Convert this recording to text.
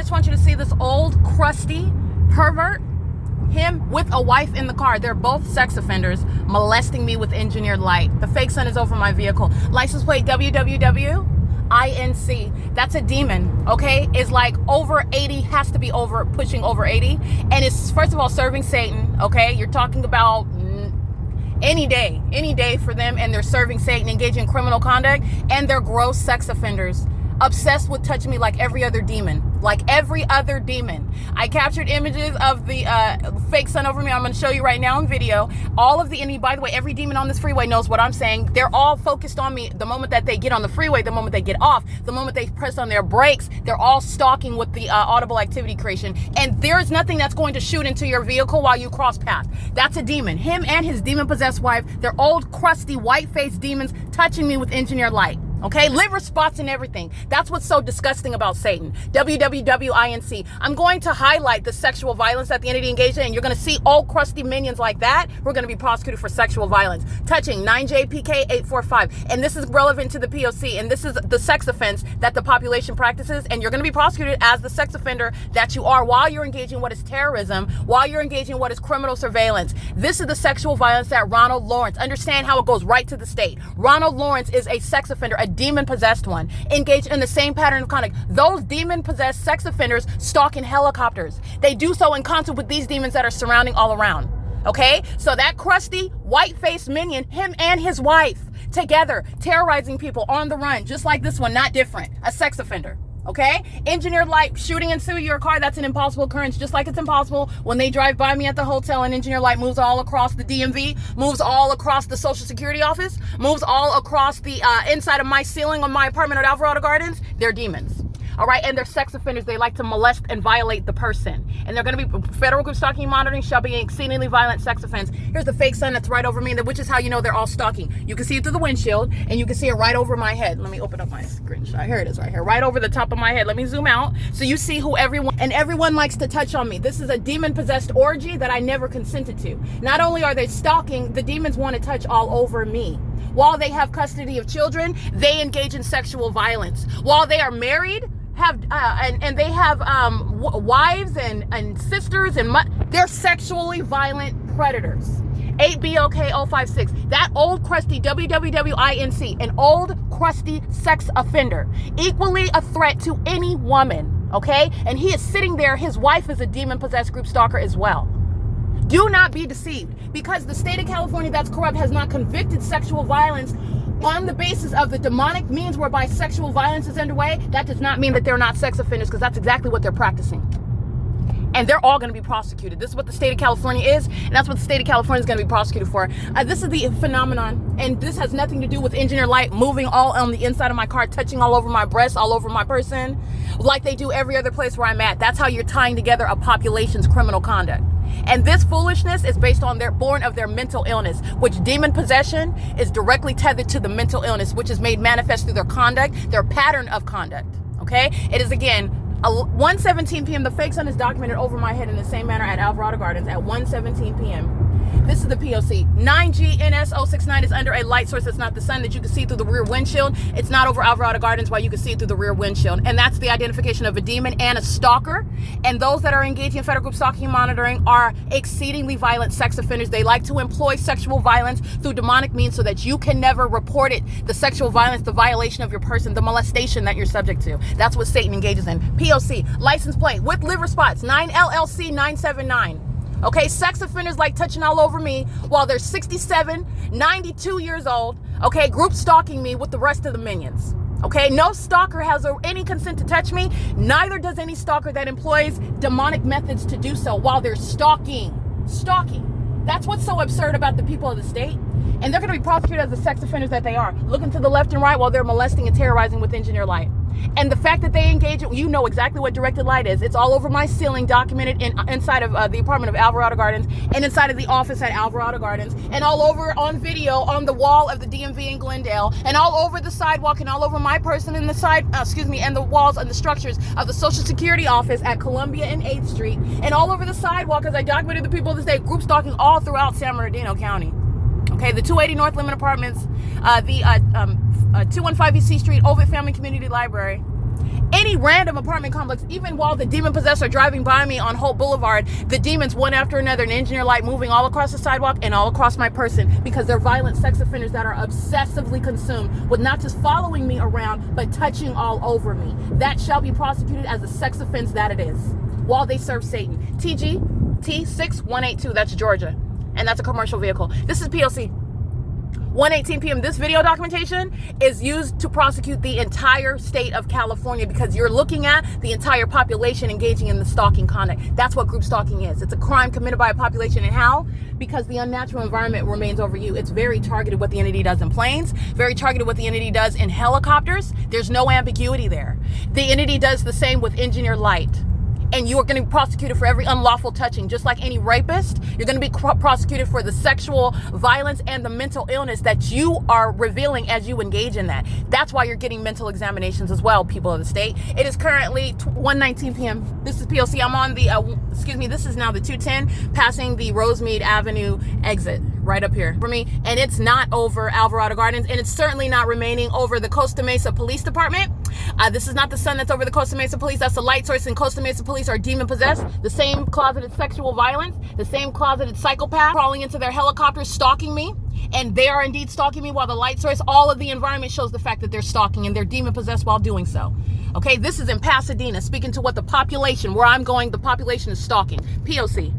just want you to see this old, crusty pervert, him with a wife in the car. They're both sex offenders molesting me with engineered light. The fake sun is over my vehicle. License plate WWWINC. That's a demon, okay? It's like over 80, has to be over, pushing over 80. And it's, first of all, serving Satan, okay? You're talking about any day for them, and they're serving Satan, engaging in criminal conduct, and they're gross sex offenders, obsessed with touching me like every other demon. Like every other demon. I captured images of the fake sun over me. I'm going to show you right now in video. All of the enemy, by the way, every demon on this freeway knows what I'm saying. They're all focused on me the moment that they get on the freeway, the moment they get off, the moment they press on their brakes. They're all stalking with the audible activity creation. And there's nothing that's going to shoot into your vehicle while you cross path. That's a demon. Him and his demon-possessed wife, they're old, crusty, white-faced demons touching me with engineered light. Okay, liver spots and everything. That's what's so disgusting about Satan. WWWINC. I'm going to highlight the sexual violence at the entity engagement, and you're going to see old crusty minions like that. We're going to be prosecuted for sexual violence. Touching 9JPK845. And this is relevant to the P.O.C. And this is the sex offense that the population practices. And you're going to be prosecuted as the sex offender that you are while you're engaging in what is terrorism, while you're engaging in what is criminal surveillance. This is the sexual violence that Ronald Lawrence, understand how it goes right to the state. Ronald Lawrence is a sex offender, a demon-possessed one, engaged in the same pattern of conduct. Those demon-possessed sex offenders stalk in helicopters. They do so in concert with these demons that are surrounding all around. Okay? So that crusty, white-faced minion, him and his wife, together, terrorizing people on the run, just like this one, not different. A sex offender. Okay? Engineered light shooting into your car, that's an impossible occurrence, just like it's impossible when they drive by me at the hotel and engineered light moves all across the DMV, moves all across the Social Security office, moves all across the inside of my ceiling on my apartment at Alvarado Gardens. They're demons. All right, and they're sex offenders. They like to molest and violate the person. And they're going to be, federal group stalking and monitoring shall be an exceedingly violent sex offense. Here's the fake sun that's right over me, which is how you know they're all stalking. You can see it through the windshield, and you can see it right over my head. Let me open up my screenshot. Here it is right here, right over the top of my head. Let me zoom out so you see who everyone likes to touch on me. This is a demon-possessed orgy that I never consented to. Not only are they stalking, the demons want to touch all over me. While they have custody of children, they engage in sexual violence. While they are married, and they have wives and sisters, and they're sexually violent predators. 8BOK056. That old crusty WWWINC, an old crusty sex offender, equally a threat to any woman. Okay, and he is sitting there. His wife is a demon-possessed group stalker as well. Do not be deceived, because the state of California that's corrupt has not convicted sexual violence on the basis of the demonic means whereby sexual violence is underway. That does not mean that they're not sex offenders, because that's exactly what they're practicing. And they're all going to be prosecuted. This is what the state of California is, and that's what the state of California is going to be prosecuted for. This is the phenomenon, and this has nothing to do with engineered light moving all on the inside of my car, touching all over my breasts, all over my person, like they do every other place where I'm at. That's how you're tying together a population's criminal conduct. And this foolishness is based on born of their mental illness, which demon possession is directly tethered to the mental illness, which is made manifest through their conduct, their pattern of conduct. Okay? It is, again, 1:17 p.m. The fake sun is documented over my head in the same manner at Alvarado Gardens at 1:17 p.m. This is the P.O.C. 9GNS069 is under a light source that's not the sun, that you can see through the rear windshield. It's not over Alvarado Gardens, while you can see it through the rear windshield. And that's the identification of a demon and a stalker. And those that are engaging in federal group stalking and monitoring are exceedingly violent sex offenders. They like to employ sexual violence through demonic means so that you can never report it. The sexual violence, the violation of your person, the molestation that you're subject to. That's what Satan engages in. P.O.C. license plate with liver spots 9LLC979. Okay, sex offenders like touching all over me while they're 67, 92 years old. Okay, group stalking me with the rest of the minions. Okay, no stalker has any consent to touch me. Neither does any stalker that employs demonic methods to do so while they're stalking. Stalking. That's what's so absurd about the people of the state. And they're going to be prosecuted as the sex offenders that they are, looking to the left and right while they're molesting and terrorizing with engineered light. And the fact that they engage, you know exactly what directed light is. It's all over my ceiling, documented inside of the apartment of Alvarado Gardens, and inside of the office at Alvarado Gardens, and all over on video on the wall of the DMV in Glendale, and all over the sidewalk, and all over my person in the side, and the walls and the structures of the Social Security office at Columbia and 8th Street, and all over the sidewalk as I documented the people of the state, group stalking all throughout San Bernardino County. Okay, the 280 North Lemon Apartments, the 215 East Street, Ovid Family Community Library, Any random apartment complex, even while the demon possessed are driving by me on Hope Boulevard, the demons one after another, an engineer light moving all across the sidewalk and all across my person, because they're violent sex offenders that are obsessively consumed with not just following me around, but touching all over me. That shall be prosecuted as a sex offense that it is, while they serve Satan. TG T6182, that's Georgia, and that's a commercial vehicle. This is P.O.C. 1:18 p.m. This video documentation is used to prosecute the entire state of California, because you're looking at the entire population engaging in the stalking conduct. That's what group stalking is. It's a crime committed by a population. And how? Because the unnatural environment remains over you. It's very targeted what the entity does in planes, very targeted what the entity does in helicopters. There's no ambiguity there. The entity does the same with engineer light. And you are going to be prosecuted for every unlawful touching. Just like any rapist, you're going to be prosecuted for the sexual violence and the mental illness that you are revealing as you engage in that. That's why you're getting mental examinations as well, people of the state. It is currently 1:19 p.m. This is P.O.C. I'm on the, this is now the 210, passing the Rosemead Avenue exit right up here for me. And it's not over Alvarado Gardens, and it's certainly not remaining over the Costa Mesa Police Department. This is not the sun that's over the Costa Mesa Police. That's the light source, and Costa Mesa Police are demon possessed. The same closeted sexual violence, the same closeted psychopath crawling into their helicopters, stalking me. And they are indeed stalking me, while the light source, all of the environment shows the fact that they're stalking, and they're demon possessed while doing so. Okay, this is in Pasadena, speaking to what the population, where I'm going, the population is stalking. POC.